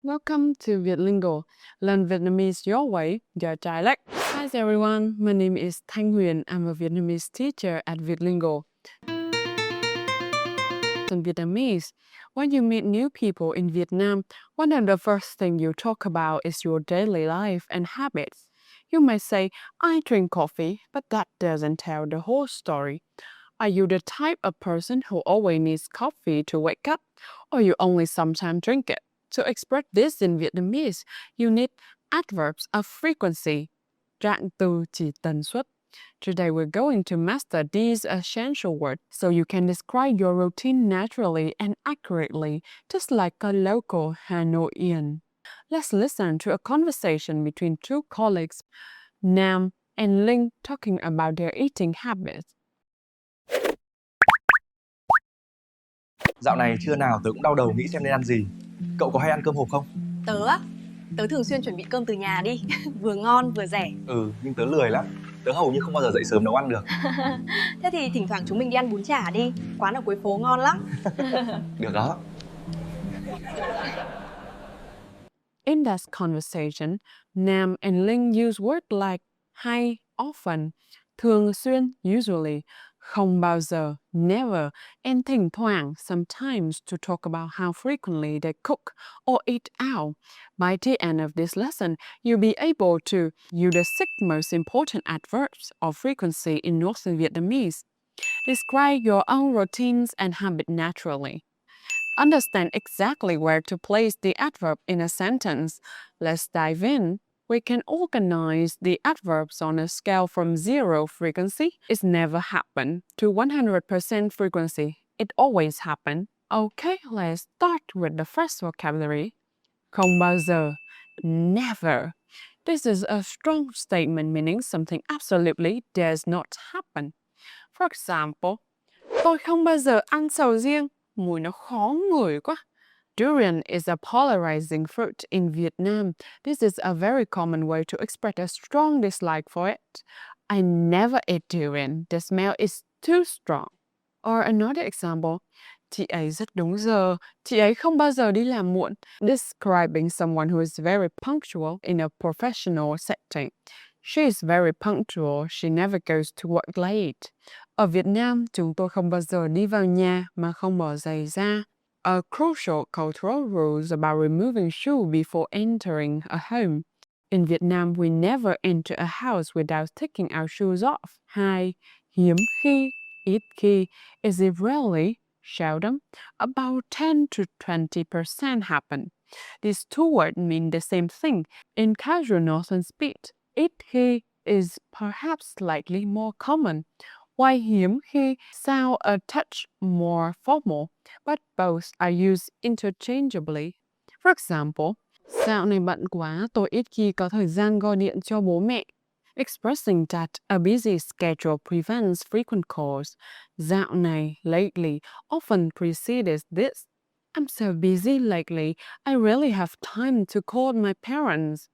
Welcome to Vietlingo. Learn Vietnamese your way, your dialect. Hi everyone, my name is Thanh Huyền. I'm a Vietnamese teacher at Vietlingo. In Vietnamese, when you meet new people in Vietnam, one of the first things you talk about is your daily life and habits. You may say, I drink coffee, but that doesn't tell the whole story. Are you the type of person who always needs coffee to wake up, or you only sometimes drink it? To express this in Vietnamese, you need adverbs of frequency, trạng từ chỉ tần suất. Today we're going to master these essential words so you can describe your routine naturally and accurately, just like a local Hanoian. Let's listen to a conversation between two colleagues, Nam and Linh, talking about their eating habits. Dạo này trưa nào tớ cũng đau đầu nghĩ xem nên ăn gì. Cậu có hay ăn cơm hộp không? Tớ á? Tớ thường xuyên chuẩn bị cơm từ nhà đi. Vừa ngon vừa rẻ. Nhưng tớ lười lắm. Tớ hầu như không bao giờ dậy sớm nấu ăn được. Thế thì thỉnh thoảng chúng mình đi ăn bún chả đi. Quán ở cuối phố ngon lắm. Được đó. In that conversation, Nam and Linh use words like hay, often, thường xuyên, usually, không bao giờ, never, and thỉnh thoảng, sometimes, to talk about how frequently they cook or eat out. By the end of this lesson, you'll be able to use the 6 most important adverbs of frequency in Northern Vietnamese. Describe your own routines and habits naturally. Understand exactly where to place the adverb in a sentence. Let's dive in. We can organize the adverbs on a scale from 0 frequency, it's never happened, to 100% frequency, it always happened. Okay, let's start with the first vocabulary. Không bao giờ, never. This is a strong statement meaning something absolutely does not happen. For example, tôi không bao giờ ăn sầu riêng, mùi nó khó ngửi quá. Durian is a polarizing fruit in Vietnam. This is a very common way to express a strong dislike for it. I never eat durian. The smell is too strong. Or another example, chị ấy rất đúng giờ. Chị ấy không bao giờ đi làm muộn. Describing someone who is very punctual in a professional setting. She is very punctual. She never goes to work late. Ở Việt Nam, chúng tôi không bao giờ đi vào nhà mà không bỏ giày ra. A crucial cultural rules about removing shoe before entering a home. In Vietnam, we never enter a house without taking our shoes off. 2. Hiếm khi, ít khi, is it rarely, seldom, about 10 to 20% happen. These two words mean the same thing in casual northern speech. Ít khi is perhaps slightly more common, while hiếm khi sound a touch more formal, but both are used interchangeably. For example, dạo này bận quá, tôi ít khi có thời gian gọi điện cho bố mẹ. Expressing that a busy schedule prevents frequent calls. Dạo này, lately, often precedes this. I'm so busy lately, I rarely have time to call my parents.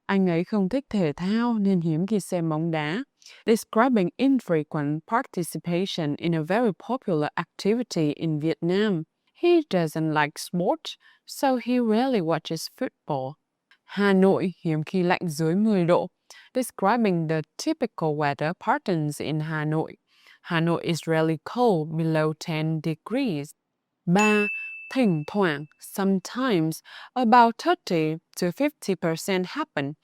Anh ấy không thích thể thao nên hiếm khi xem bóng đá. Describing infrequent participation in a very popular activity in Vietnam. He doesn't like sport, so he rarely watches football. Hà Nội hiếm khi lạnh dưới 10 độ. Describing the typical weather patterns in Hanoi. Hanoi is rarely cold below 10 degrees. 3. Thỉnh thoảng, sometimes, about 30 to 50% happen.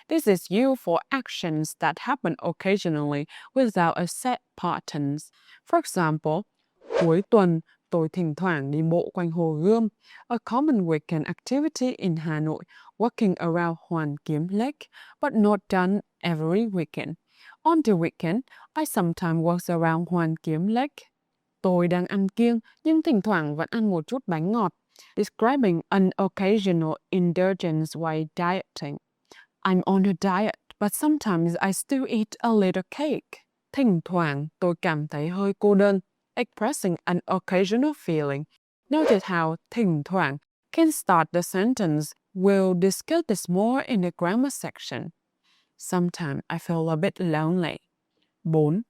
This is used for actions that happen occasionally without a set pattern. For example, cuối tuần, tôi thỉnh thoảng đi bộ quanh Hồ Gươm, a common weekend activity in Hanoi, walking around Hoàn Kiếm Lake, but not done every weekend. On the weekend, I sometimes walk around Hoàn Kiếm Lake. Tôi đang ăn kiêng, nhưng thỉnh thoảng vẫn ăn một chút bánh ngọt. Describing an occasional indulgence while dieting. I'm on a diet, but sometimes I still eat a little cake. Thỉnh thoảng, tôi cảm thấy hơi cô đơn. Expressing an occasional feeling. Notice how thỉnh thoảng can start the sentence. We'll discuss this more in the grammar section. Sometimes I feel a bit lonely. 4.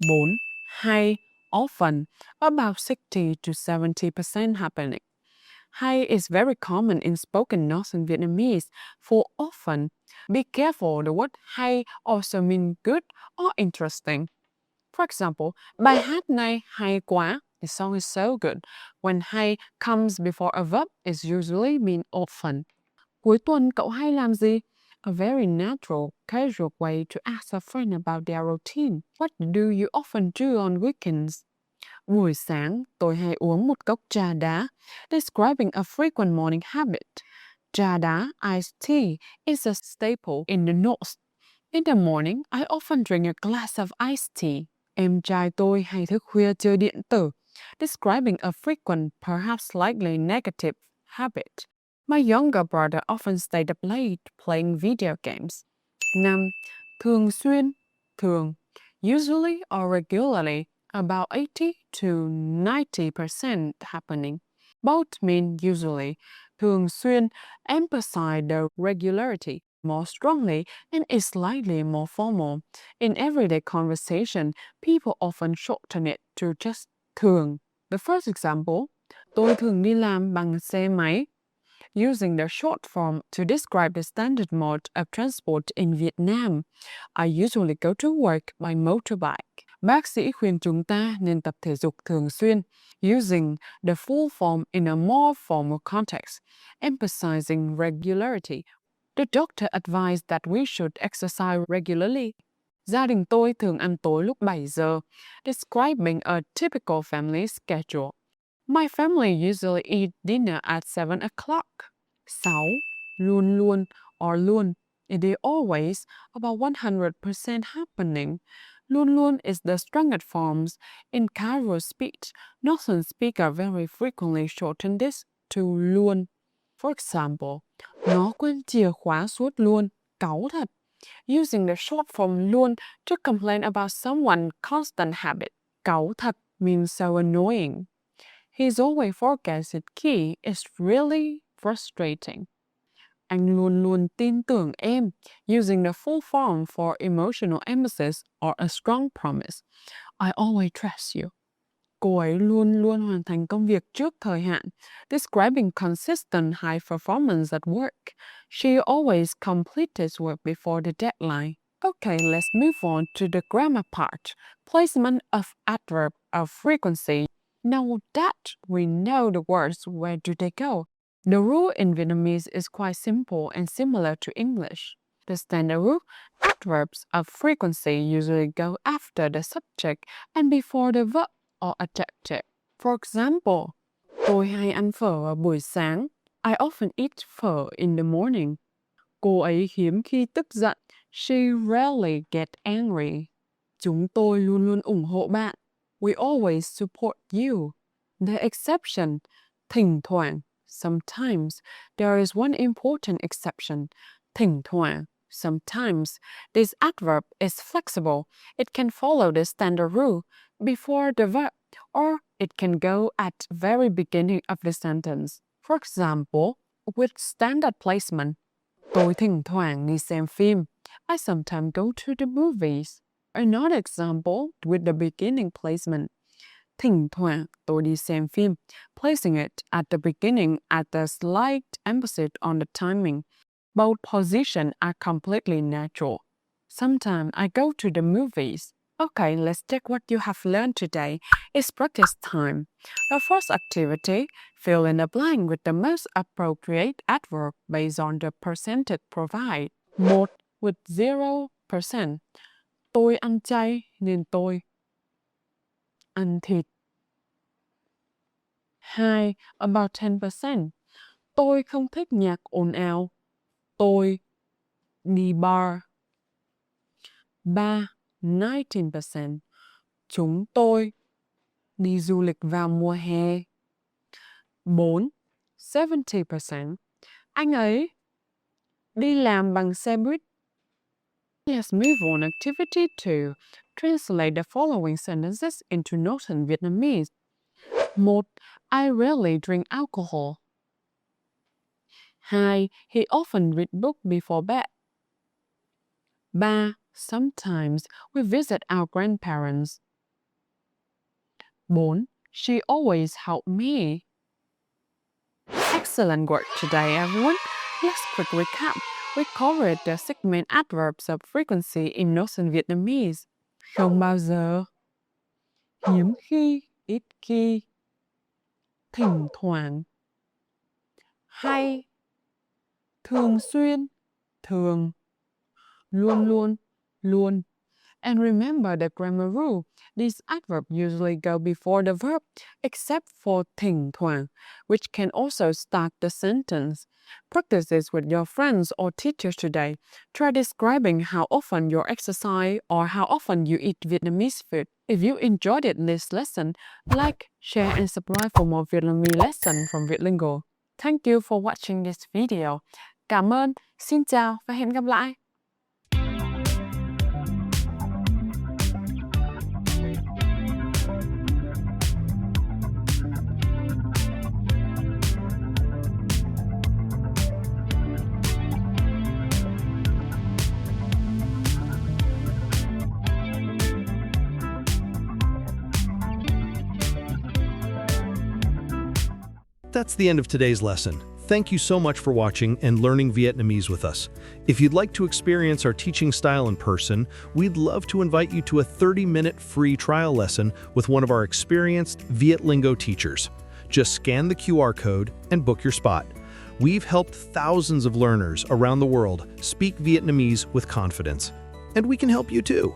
4. Hay, often, about 60 to 70% happening. Hay is very common in spoken Northern Vietnamese for often. Be careful, the word hay also means good or interesting. For example, bài hát này hay quá. The song is so good. When hay comes before a verb, it usually mean often. Cuối tuần cậu hay làm gì? A very natural, casual way to ask a friend about their routine. What do you often do on weekends? Buổi sáng, tôi hay uống một cốc trà đá, describing a frequent morning habit. Trà đá, iced tea, is a staple in the North. In the morning, I often drink a glass of iced tea. Em trai tôi hay thức khuya chơi điện tử, describing a frequent, perhaps slightly negative habit. My younger brother often stayed up late playing video games. 5. Thường xuyên, thường, usually or regularly, about 80 to 90% happening. Both mean usually. Thường xuyên emphasize the regularity more strongly and is slightly more formal. In everyday conversation, people often shorten it to just thường. The first example, tôi thường đi làm bằng xe máy. Using the short form to describe the standard mode of transport in Vietnam. I usually go to work by motorbike. Bác sĩ khuyên chúng ta nên tập thể dục thường xuyên, using the full form in a more formal context, emphasizing regularity. The doctor advised that we should exercise regularly. Gia đình tôi thường ăn tối lúc 7 giờ, describing a typical family schedule. My family usually eat dinner at 7 o'clock. 6. Luôn luôn or luôn. It is always about 100% happening. Luôn luôn is the strongest forms. In casual speech, Northern speakers very frequently shorten this to luôn. For example, nó quên chìa khóa suốt luôn. Cáu thật. Using the short form luôn to complain about someone's constant habit. Cáu thật means so annoying. He's always forgets his key. It's really frustrating. Anh luôn luôn tin tưởng em, using the full form for emotional emphasis or a strong promise. I always trust you. Cô ấy luôn luôn hoàn thành công việc trước thời hạn, describing consistent high performance at work. She always completes work before the deadline. Okay, let's move on to the grammar part. Placement of adverb of frequency. Now that we know the words, where do they go? The rule in Vietnamese is quite simple and similar to English. The standard rule, adverbs of frequency usually go after the subject and before the verb or adjective. For example, tôi hay ăn phở vào buổi sáng. I often eat phở in the morning. Cô ấy hiếm khi tức giận. She rarely gets angry. Chúng tôi luôn luôn ủng hộ bạn. We always support you. The exception, thỉnh thoảng, sometimes. There is one important exception, thỉnh thoảng, sometimes. This adverb is flexible. It can follow the standard rule before the verb, or it can go at the very beginning of the sentence. For example, with standard placement, tôi thỉnh thoảng đi xem phim. I sometimes go to the movies. Another example with the beginning placement. Thỉnh thoảng tôi đi xem phim, placing it at the beginning at a slight emphasis on the timing. Both positions are completely natural. Sometimes I go to the movies. Okay, let's check what you have learned today. It's practice time. The first activity, fill in the blank with the most appropriate adverb based on the percentage provided. 1. With 0%. Tôi ăn chay nên tôi ăn thịt. 2. About 10%. Tôi không thích nhạc ồn ào. Tôi đi bar. 3. 19%. Chúng tôi đi du lịch vào mùa hè. 4. 70%. Anh ấy đi làm bằng xe buýt. Let's move on. Activity 2. Translate the following sentences into Northern Vietnamese. 1. I rarely drink alcohol. 2. He often read books before bed. 3. Sometimes we visit our grandparents. 4. She always helped me. Excellent work today, everyone. Let's quick recap. We covered the segment Adverbs of Frequency in Notes in Vietnamese. Không bao giờ, hiếm khi, ít khi, thỉnh thoảng, hay, thường xuyên, thường, luôn luôn, luôn. And remember the grammar rule. These adverbs usually go before the verb, except for thỉnh thoảng, which can also start the sentence. Practice this with your friends or teachers today. Try describing how often you exercise or how often you eat Vietnamese food. If you enjoyed this lesson, like, share and subscribe for more Vietnamese lessons from Vietlingo. Thank you for watching this video. Cảm ơn, xin chào và hẹn gặp lại. That's the end of today's lesson. Thank you so much for watching and learning Vietnamese with us. If you'd like to experience our teaching style in person, we'd love to invite you to a 30-minute free trial lesson with one of our experienced Vietlingo teachers. Just scan the QR code and book your spot. We've helped thousands of learners around the world speak Vietnamese with confidence, and we can help you too.